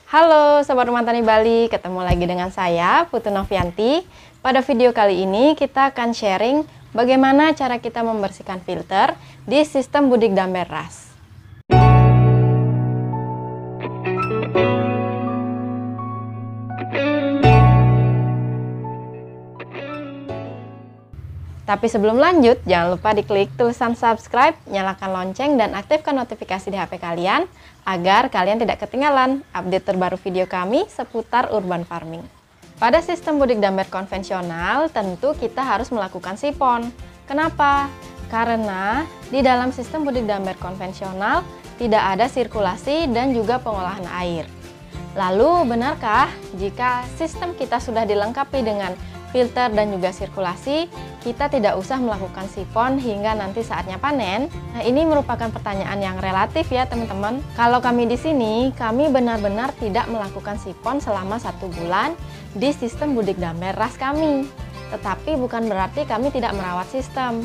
Halo Sobat Rumah Tani Bali, ketemu lagi dengan saya Putu Novianti. Pada video kali ini kita akan sharing bagaimana cara kita membersihkan filter di sistem Budik Damber RAS. Tapi sebelum lanjut, jangan lupa diklik tulisan subscribe, nyalakan lonceng, dan aktifkan notifikasi di HP kalian agar kalian tidak ketinggalan update terbaru video kami seputar urban farming. Pada sistem Budik Damber konvensional, tentu kita harus melakukan sipon. Kenapa? Karena di dalam sistem Budik Damber konvensional tidak ada sirkulasi dan juga pengolahan air. Lalu, benarkah jika sistem kita sudah dilengkapi dengan filter dan juga sirkulasi, kita tidak usah melakukan sipon hingga nanti saatnya panen? Nah, ini merupakan pertanyaan yang relatif ya teman-teman. Kalau kami di sini, kami benar-benar tidak melakukan sipon selama 1 bulan di sistem Budik Damber RAS kami. Tetapi bukan berarti kami tidak merawat sistem.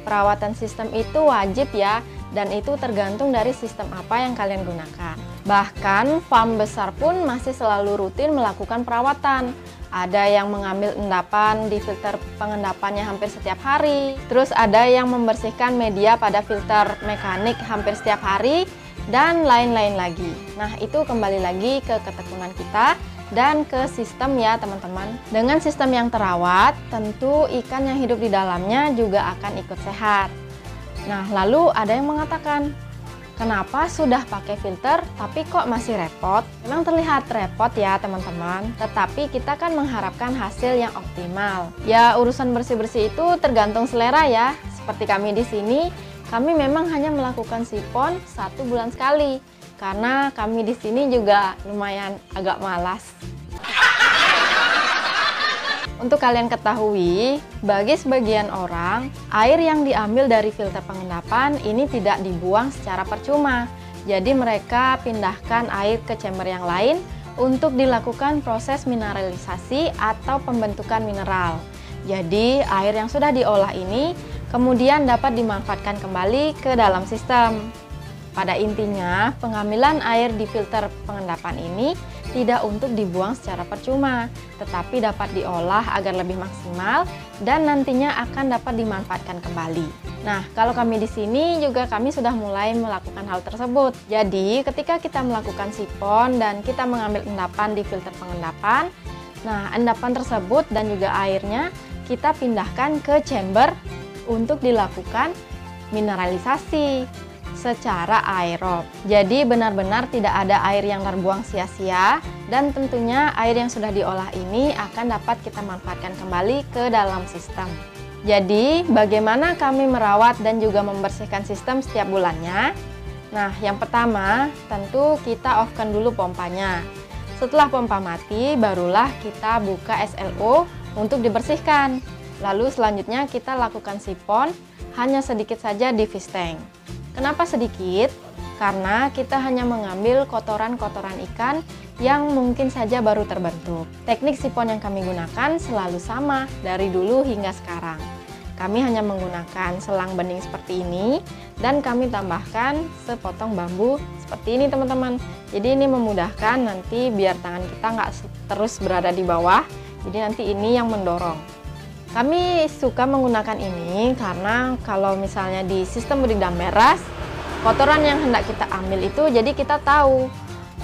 Perawatan sistem itu wajib ya, dan itu tergantung dari sistem apa yang kalian gunakan. Bahkan farm besar pun masih selalu rutin melakukan perawatan. Ada yang mengambil endapan di filter pengendapannya hampir setiap hari. Terus ada yang membersihkan media pada filter mekanik hampir setiap hari, dan lain-lain lagi. Nah, itu kembali lagi ke ketekunan kita dan ke sistem ya teman-teman. Dengan sistem yang terawat, tentu ikan yang hidup di dalamnya juga akan ikut sehat. Nah, lalu ada yang mengatakan, kenapa sudah pakai filter tapi kok masih repot? Memang terlihat repot ya teman-teman, tetapi kita kan mengharapkan hasil yang optimal. Ya, urusan bersih-bersih itu tergantung selera ya. Seperti kami di sini, kami memang hanya melakukan sipon 1 bulan sekali. Karena kami di sini juga lumayan agak malas. Untuk kalian ketahui, bagi sebagian orang, air yang diambil dari filter pengendapan ini tidak dibuang secara percuma. Jadi mereka pindahkan air ke chamber yang lain untuk dilakukan proses mineralisasi atau pembentukan mineral. Jadi air yang sudah diolah ini kemudian dapat dimanfaatkan kembali ke dalam sistem. Pada intinya, pengambilan air di filter pengendapan ini tidak untuk dibuang secara percuma, tetapi dapat diolah agar lebih maksimal dan nantinya akan dapat dimanfaatkan kembali. Nah, kalau kami di sini juga kami sudah mulai melakukan hal tersebut. Jadi, ketika kita melakukan sipon dan kita mengambil endapan di filter pengendapan, nah endapan tersebut dan juga airnya kita pindahkan ke chamber untuk dilakukan mineralisasi secara aerob. Jadi benar-benar tidak ada air yang terbuang sia-sia, dan tentunya air yang sudah diolah ini akan dapat kita manfaatkan kembali ke dalam sistem. Jadi bagaimana kami merawat dan juga membersihkan sistem setiap bulannya? Nah, yang pertama tentu kita off-kan dulu pompanya. Setelah pompa mati, barulah kita buka SLO untuk dibersihkan. Lalu selanjutnya kita lakukan sipon hanya sedikit saja di fish tank. Kenapa sedikit? Karena kita hanya mengambil kotoran-kotoran ikan yang mungkin saja baru terbentuk. Teknik sipon yang kami gunakan selalu sama dari dulu hingga sekarang. Kami hanya menggunakan selang bening seperti ini dan kami tambahkan sepotong bambu seperti ini teman-teman. Jadi ini memudahkan nanti biar tangan kita nggak terus berada di bawah. Jadi nanti ini yang mendorong. Kami suka menggunakan ini karena kalau misalnya di sistem Budik Damber RAS, kotoran yang hendak kita ambil itu jadi kita tahu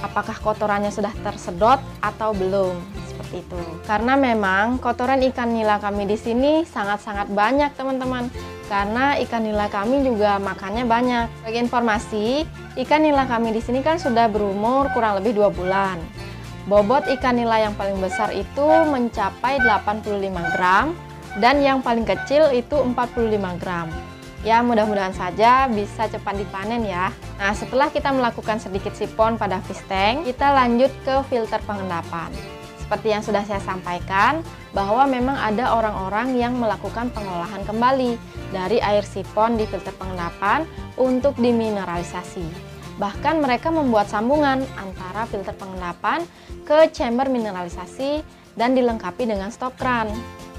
apakah kotorannya sudah tersedot atau belum, seperti itu. Karena memang kotoran ikan nila kami di sini sangat-sangat banyak teman-teman. Karena ikan nila kami juga makannya banyak. Bagi informasi, ikan nila kami di sini kan sudah berumur kurang lebih 2 bulan. Bobot ikan nila yang paling besar itu mencapai 85 gram. Dan yang paling kecil itu 45 gram. Ya, mudah-mudahan saja bisa cepat dipanen ya. Nah, setelah kita melakukan sedikit sipon pada fish tank, kita lanjut ke filter pengendapan. Seperti yang sudah saya sampaikan, bahwa memang ada orang-orang yang melakukan pengolahan kembali dari air sipon di filter pengendapan untuk dimineralisasi. Bahkan mereka membuat sambungan antara filter pengendapan ke chamber mineralisasi dan dilengkapi dengan stop kran.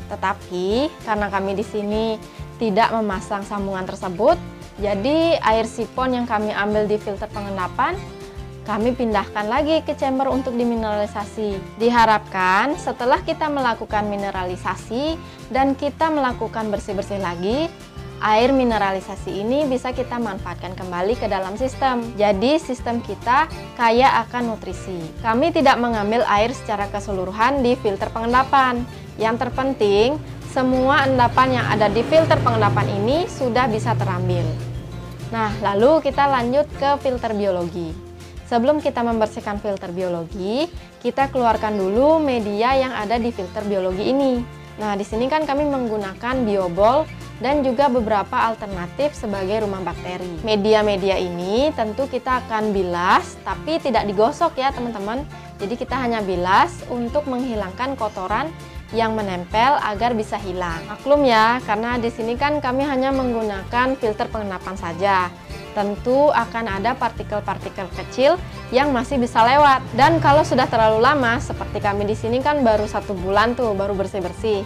Tetapi karena kami di sini tidak memasang sambungan tersebut, jadi air sipon yang kami ambil di filter pengendapan kami pindahkan lagi ke chamber untuk dimineralisasi. Diharapkan setelah kita melakukan mineralisasi dan kita melakukan bersih-bersih lagi, air mineralisasi ini bisa kita manfaatkan kembali ke dalam sistem. Jadi sistem kita kaya akan nutrisi. Kami tidak mengambil air secara keseluruhan di filter pengendapan. Yang terpenting, semua endapan yang ada di filter pengendapan ini sudah bisa terambil. Nah, lalu kita lanjut ke filter biologi. Sebelum kita membersihkan filter biologi, kita keluarkan dulu media yang ada di filter biologi ini. Nah, di sini kan kami menggunakan biobol dan juga beberapa alternatif sebagai rumah bakteri. Media-media ini tentu kita akan bilas, tapi tidak digosok ya teman-teman. Jadi kita hanya bilas untuk menghilangkan kotoran yang menempel agar bisa hilang. Maklum ya, karena di sini kan kami hanya menggunakan filter pengendapan saja. Tentu akan ada partikel-partikel kecil yang masih bisa lewat. Dan kalau sudah terlalu lama, seperti kami di sini kan baru 1 bulan tuh, baru bersih-bersih.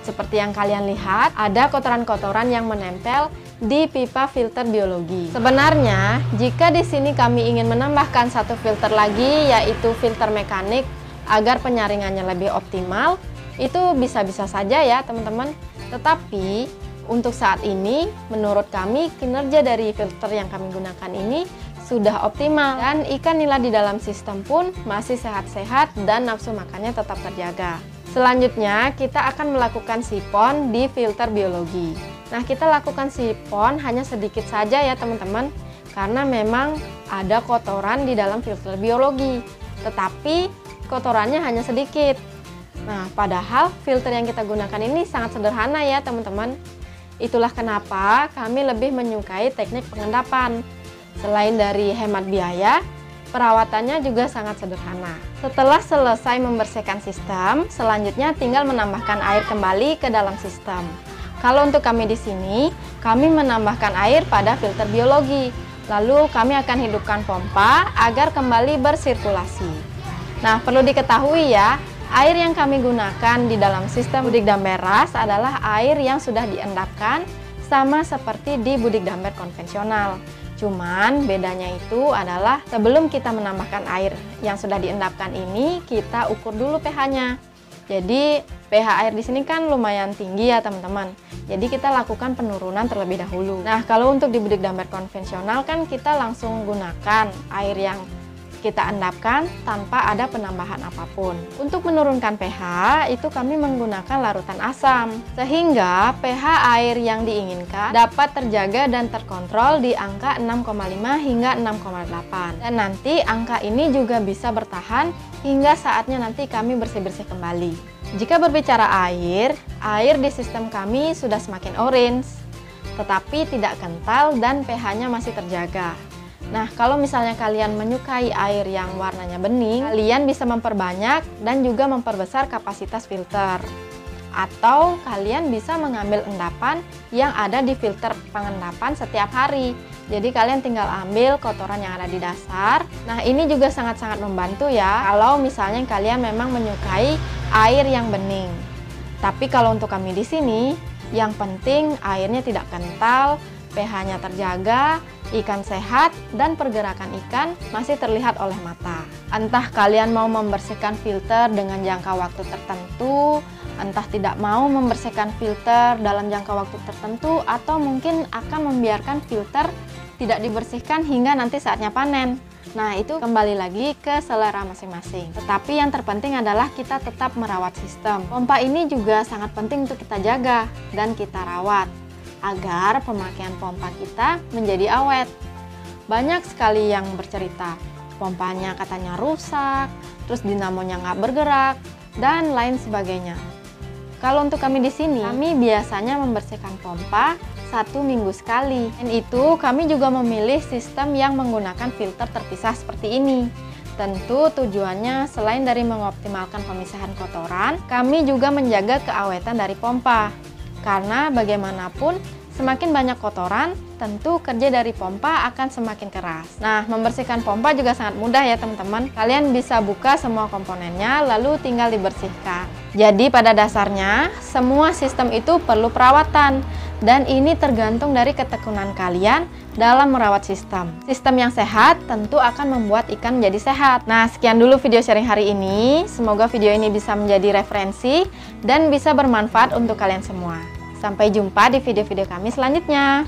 Seperti yang kalian lihat, ada kotoran-kotoran yang menempel di pipa filter biologi. Sebenarnya, jika di sini kami ingin menambahkan 1 filter lagi, yaitu filter mekanik, agar penyaringannya lebih optimal, itu bisa-bisa saja ya teman-teman. Tetapi untuk saat ini, menurut kami, kinerja dari filter yang kami gunakan ini sudah optimal. Dan ikan nila di dalam sistem pun masih sehat-sehat dan nafsu makannya tetap terjaga. Selanjutnya, kita akan melakukan sipon di filter biologi. Nah, kita lakukan sipon hanya sedikit saja ya teman-teman, karena memang ada kotoran di dalam filter biologi. Tetapi, kotorannya hanya sedikit. Nah, padahal filter yang kita gunakan ini sangat sederhana ya teman-teman. Itulah kenapa kami lebih menyukai teknik pengendapan. Selain dari hemat biaya, perawatannya juga sangat sederhana. Setelah selesai membersihkan sistem, selanjutnya tinggal menambahkan air kembali ke dalam sistem. Kalau untuk kami di sini, kami menambahkan air pada filter biologi. Lalu kami akan hidupkan pompa agar kembali bersirkulasi. Nah, perlu diketahui ya, air yang kami gunakan di dalam sistem budik damber ras adalah air yang sudah diendapkan sama seperti di budik damber konvensional. Cuman bedanya itu adalah sebelum kita menambahkan air yang sudah diendapkan ini, kita ukur dulu pH-nya. Jadi pH air di sini kan lumayan tinggi ya teman-teman. Jadi kita lakukan penurunan terlebih dahulu. Nah, kalau untuk di budik damber konvensional kan kita langsung gunakan air yang kita endapkan tanpa ada penambahan apapun. Untuk menurunkan pH, itu kami menggunakan larutan asam, sehingga pH air yang diinginkan dapat terjaga dan terkontrol di angka 6,5 hingga 6,8. Dan nanti angka ini juga bisa bertahan hingga saatnya nanti kami bersih-bersih kembali. Jika berbicara air di sistem kami sudah semakin orange, tetapi tidak kental dan pH-nya masih terjaga. Nah, kalau misalnya kalian menyukai air yang warnanya bening, kalian bisa memperbanyak dan juga memperbesar kapasitas filter. Atau kalian bisa mengambil endapan yang ada di filter pengendapan setiap hari. Jadi kalian tinggal ambil kotoran yang ada di dasar. Nah, ini juga sangat-sangat membantu ya kalau misalnya kalian memang menyukai air yang bening. Tapi kalau untuk kami di sini, yang penting airnya tidak kental, pH-nya terjaga, ikan sehat, dan pergerakan ikan masih terlihat oleh mata. Entah kalian mau membersihkan filter dengan jangka waktu tertentu, entah tidak mau membersihkan filter dalam jangka waktu tertentu, atau mungkin akan membiarkan filter tidak dibersihkan hingga nanti saatnya panen. Nah, itu kembali lagi ke selera masing-masing. Tetapi yang terpenting adalah kita tetap merawat sistem. Pompa ini juga sangat penting untuk kita jaga dan kita rawat agar pemakaian pompa kita menjadi awet. Banyak sekali yang bercerita, pompanya katanya rusak, terus dinamonya nggak bergerak, dan lain sebagainya. Kalau untuk kami di sini, kami biasanya membersihkan pompa 1 minggu sekali. Dan itu kami juga memilih sistem yang menggunakan filter terpisah seperti ini. Tentu tujuannya selain dari mengoptimalkan pemisahan kotoran, kami juga menjaga keawetan dari pompa. Karena bagaimanapun, semakin banyak kotoran, tentu kerja dari pompa akan semakin keras. Nah, membersihkan pompa juga sangat mudah ya teman-teman. Kalian bisa buka semua komponennya, lalu tinggal dibersihkan. Jadi pada dasarnya, semua sistem itu perlu perawatan. Dan ini tergantung dari ketekunan kalian dalam merawat sistem. Sistem yang sehat tentu akan membuat ikan menjadi sehat. Nah, sekian dulu video sharing hari ini. Semoga video ini bisa menjadi referensi dan bisa bermanfaat untuk kalian semua. Sampai jumpa di video-video kami selanjutnya.